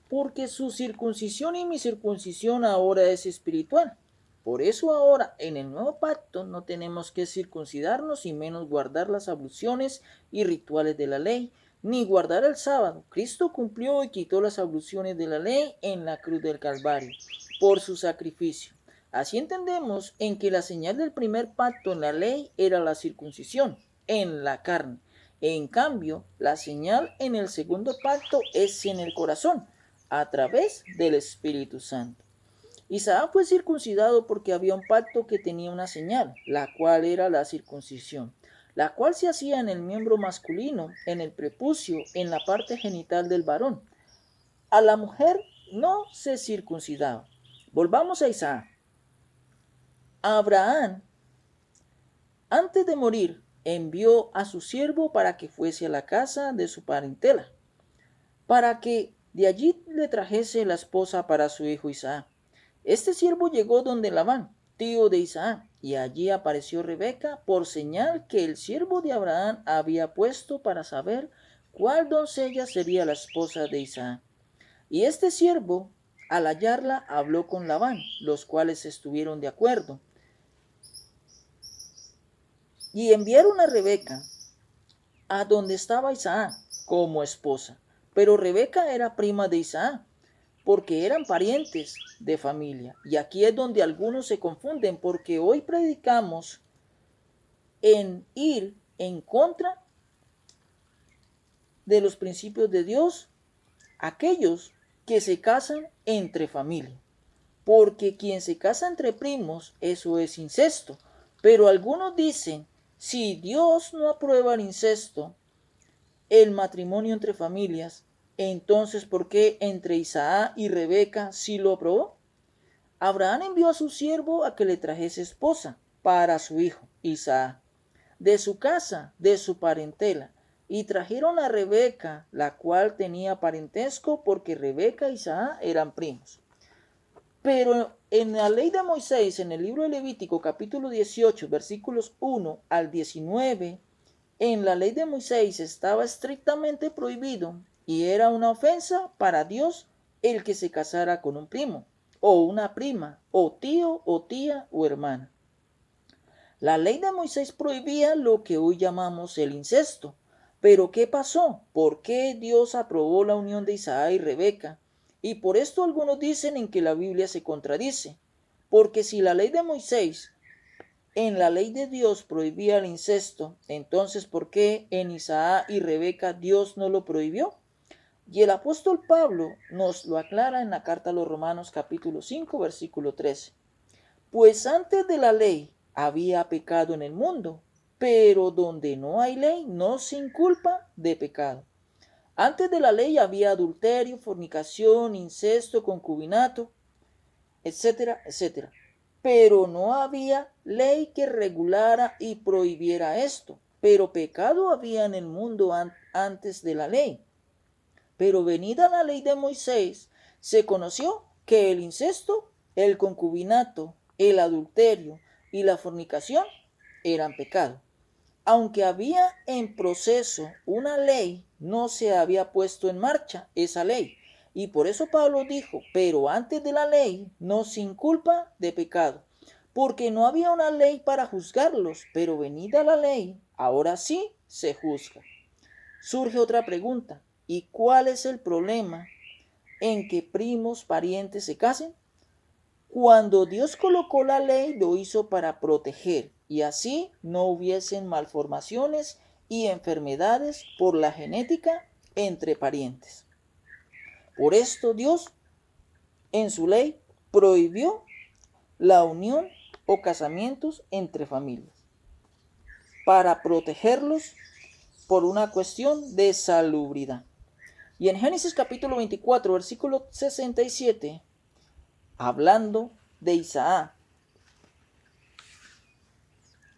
porque su circuncisión y mi circuncisión ahora es espiritual. Por eso ahora en el nuevo pacto no tenemos que circuncidarnos y menos guardar las abluciones y rituales de la ley, ni guardar el sábado. Cristo cumplió y quitó las abluciones de la ley en la cruz del Calvario por su sacrificio. Así entendemos en que la señal del primer pacto en la ley era la circuncisión en la carne. En cambio, la señal en el segundo pacto es en el corazón, a través del Espíritu Santo. Isaac fue circuncidado porque había un pacto que tenía una señal, la cual era la circuncisión, la cual se hacía en el miembro masculino, en el prepucio, en la parte genital del varón. A la mujer no se circuncidaba. Volvamos a Isaac. Abraham, antes de morir, envió a su siervo para que fuese a la casa de su parentela, para que de allí le trajese la esposa para su hijo Isaac. Este siervo llegó donde Labán, tío de Isaac, y allí apareció Rebeca por señal que el siervo de Abraham había puesto para saber cuál doncella sería la esposa de Isaac. Y este siervo, al hallarla, habló con Labán, los cuales estuvieron de acuerdo. Y enviaron a Rebeca a donde estaba Isaac como esposa. Pero Rebeca era prima de Isaac, porque eran parientes de familia. Y aquí es donde algunos se confunden, porque hoy predicamos en ir en contra de los principios de Dios, aquellos que se casan entre familia. Porque quien se casa entre primos, eso es incesto. Pero algunos dicen, si Dios no aprueba el incesto, el matrimonio entre familias, entonces ¿por qué entre Isaac y Rebeca sí lo aprobó? Abraham envió a su siervo a que le trajese esposa para su hijo Isaac, de su casa, de su parentela, y trajeron a Rebeca, la cual tenía parentesco porque Rebeca y Isaac eran primos. Pero en la ley de Moisés, en el libro de Levítico capítulo 18, versículos 1 al 19, en la ley de Moisés estaba estrictamente prohibido y era una ofensa para Dios el que se casara con un primo, o una prima, o tío, o tía, o hermana. La ley de Moisés prohibía lo que hoy llamamos el incesto. Pero ¿qué pasó? ¿Por qué Dios aprobó la unión de Isaac y Rebeca? Y por esto algunos dicen en que la Biblia se contradice. Porque si la ley de Moisés en la ley de Dios prohibía el incesto, entonces ¿por qué en Isaac y Rebeca Dios no lo prohibió? Y el apóstol Pablo nos lo aclara en la carta a los Romanos capítulo 5 versículo 13. Pues antes de la ley había pecado en el mundo, pero donde no hay ley no se inculpa de pecado. Antes de la ley había adulterio, fornicación, incesto, concubinato, etcétera, etcétera. Pero no había ley que regulara y prohibiera esto. Pero pecado había en el mundo antes de la ley. Pero venida la ley de Moisés, se conoció que el incesto, el concubinato, el adulterio y la fornicación eran pecado. Aunque había en proceso una ley, no se había puesto en marcha esa ley. Y por eso Pablo dijo, pero antes de la ley no se inculpa de pecado, porque no había una ley para juzgarlos, pero venida la ley, ahora sí se juzga. Surge otra pregunta, ¿y cuál es el problema en que primos parientes se casen? Cuando Dios colocó la ley, lo hizo para proteger y así no hubiesen malformaciones y enfermedades por la genética entre parientes. Por esto Dios, en su ley, prohibió la unión o casamientos entre familias para protegerlos por una cuestión de salubridad. Y en Génesis capítulo 24, versículo 67, hablando de Isaac,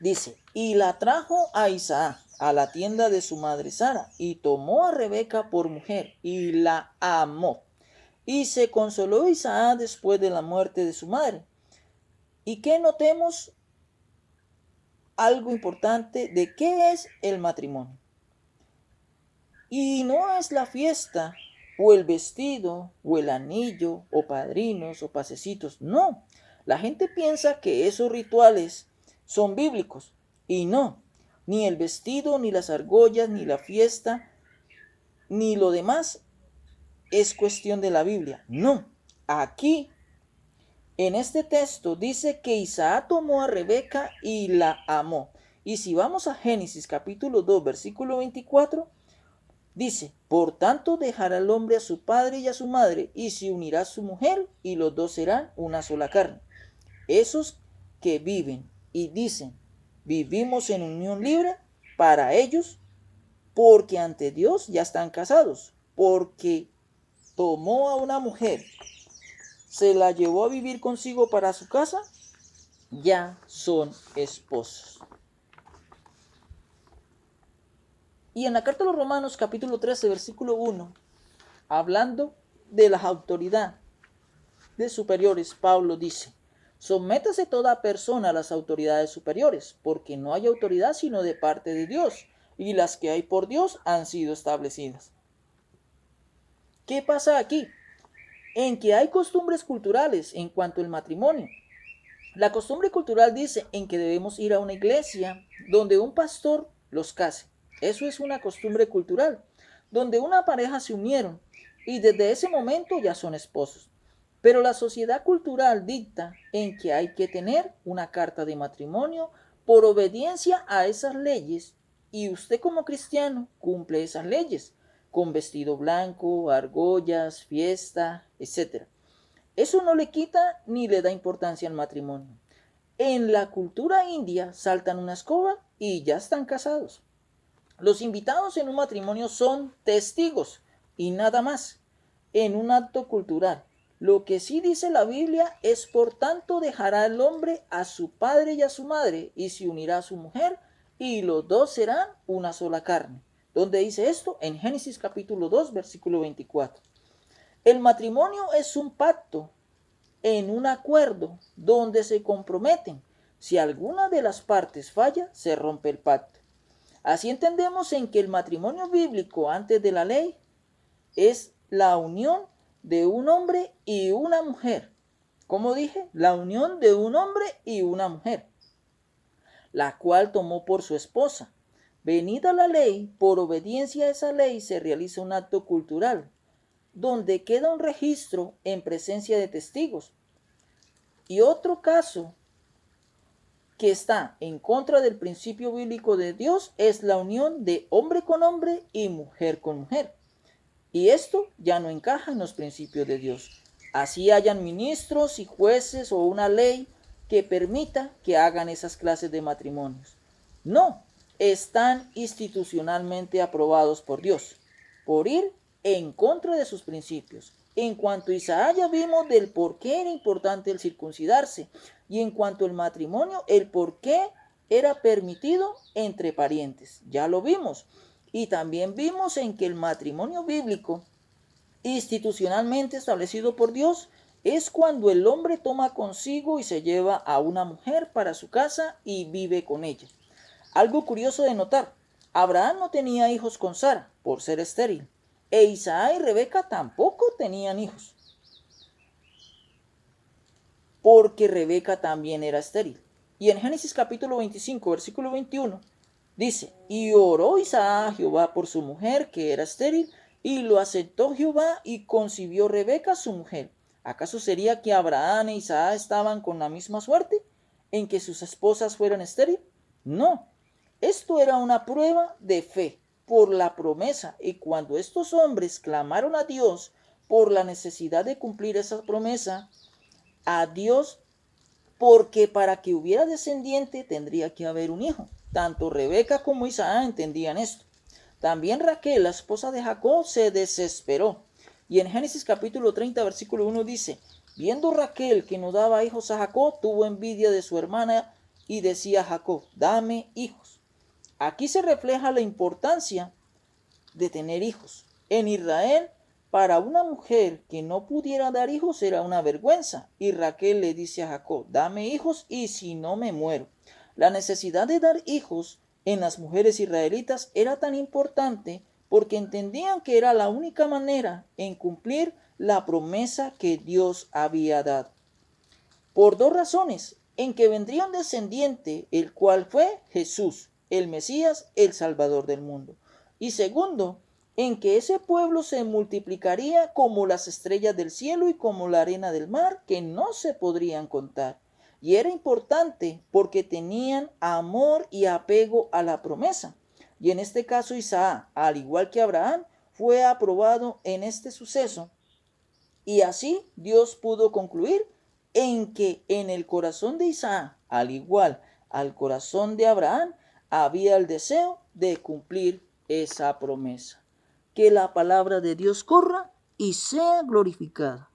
dice, y la trajo a Isaac a la tienda de su madre Sara, y tomó a Rebeca por mujer, y la amó. Y se consoló Isaac después de la muerte de su madre. ¿Y qué notemos? Algo importante de qué es el matrimonio. Y no es la fiesta o el vestido, o el anillo, o padrinos, o pasecitos. No, la gente piensa que esos rituales son bíblicos, y no, ni el vestido, ni las argollas, ni la fiesta, ni lo demás es cuestión de la Biblia. No, aquí en este texto dice que Isaac tomó a Rebeca y la amó. Y si vamos a Génesis capítulo 2, versículo 24, dice, por tanto dejará el hombre a su padre y a su madre, y se unirá a su mujer, y los dos serán una sola carne. Esos que viven y dicen, vivimos en unión libre, para ellos, porque ante Dios ya están casados, porque tomó a una mujer, se la llevó a vivir consigo para su casa, ya son esposos. Y en la carta a los Romanos, capítulo 13, versículo 1, hablando de las autoridades superiores, Pablo dice, sométase toda persona a las autoridades superiores, porque no hay autoridad sino de parte de Dios, y las que hay por Dios han sido establecidas. ¿Qué pasa aquí? En que hay costumbres culturales en cuanto al matrimonio. La costumbre cultural dice en que debemos ir a una iglesia donde un pastor los case. Eso es una costumbre cultural, donde una pareja se unieron y desde ese momento ya son esposos. Pero la sociedad cultural dicta en que hay que tener una carta de matrimonio por obediencia a esas leyes, y usted como cristiano cumple esas leyes con vestido blanco, argollas, fiesta, etc. Eso no le quita ni le da importancia al matrimonio. En la cultura india saltan una escoba y ya están casados. Los invitados en un matrimonio son testigos y nada más, en un acto cultural. Lo que sí dice la Biblia es, por tanto, dejará el hombre a su padre y a su madre, y se unirá a su mujer, y los dos serán una sola carne. ¿Dónde dice esto? En Génesis capítulo 2, versículo 24. El matrimonio es un pacto en un acuerdo donde se comprometen. Si alguna de las partes falla, se rompe el pacto. Así entendemos en que el matrimonio bíblico antes de la ley es la unión de un hombre y una mujer. Como dije, la unión de un hombre y una mujer, la cual tomó por su esposa. Venida la ley, por obediencia a esa ley se realiza un acto cultural, donde queda un registro en presencia de testigos. Y otro caso que está en contra del principio bíblico de Dios es la unión de hombre con hombre y mujer con mujer. Y esto ya no encaja en los principios de Dios. Así hayan ministros y jueces o una ley que permita que hagan esas clases de matrimonios. No, están institucionalmente aprobados por Dios, por ir en contra de sus principios. En cuanto a Isaac ya vimos del por qué era importante el circuncidarse, y en cuanto al matrimonio, el por qué era permitido entre parientes. Ya lo vimos. Y también vimos en que el matrimonio bíblico, institucionalmente establecido por Dios, es cuando el hombre toma consigo y se lleva a una mujer para su casa y vive con ella. Algo curioso de notar, Abraham no tenía hijos con Sara por ser estéril, e Isaac y Rebeca tampoco tenían hijos, porque Rebeca también era estéril. Y en Génesis capítulo 25, versículo 21, dice, y oró Isaac a Jehová por su mujer, que era estéril, y lo aceptó Jehová, y concibió Rebeca su mujer. ¿Acaso sería que Abraham e Isaac estaban con la misma suerte, en que sus esposas fueran estériles? No, esto era una prueba de fe por la promesa, y cuando estos hombres clamaron a Dios por la necesidad de cumplir esa promesa, a Dios, porque para que hubiera descendiente tendría que haber un hijo. Tanto Rebeca como Isaac entendían esto. También Raquel, la esposa de Jacob, se desesperó. Y en Génesis capítulo 30, versículo 1 dice, viendo Raquel que no daba hijos a Jacob, tuvo envidia de su hermana y decía a Jacob, dame hijos. Aquí se refleja la importancia de tener hijos. En Israel, para una mujer que no pudiera dar hijos era una vergüenza. Y Raquel le dice a Jacob, dame hijos y si no me muero. La necesidad de dar hijos en las mujeres israelitas era tan importante porque entendían que era la única manera en cumplir la promesa que Dios había dado. Por dos razones: en que vendría un descendiente, el cual fue Jesús, el Mesías, el Salvador del mundo. Y segundo, en que ese pueblo se multiplicaría como las estrellas del cielo y como la arena del mar, que no se podrían contar. Y era importante porque tenían amor y apego a la promesa. Y en este caso Isaac, al igual que Abraham, fue aprobado en este suceso. Y así Dios pudo concluir en que en el corazón de Isaac, al igual al corazón de Abraham, había el deseo de cumplir esa promesa. Que la palabra de Dios corra y sea glorificada.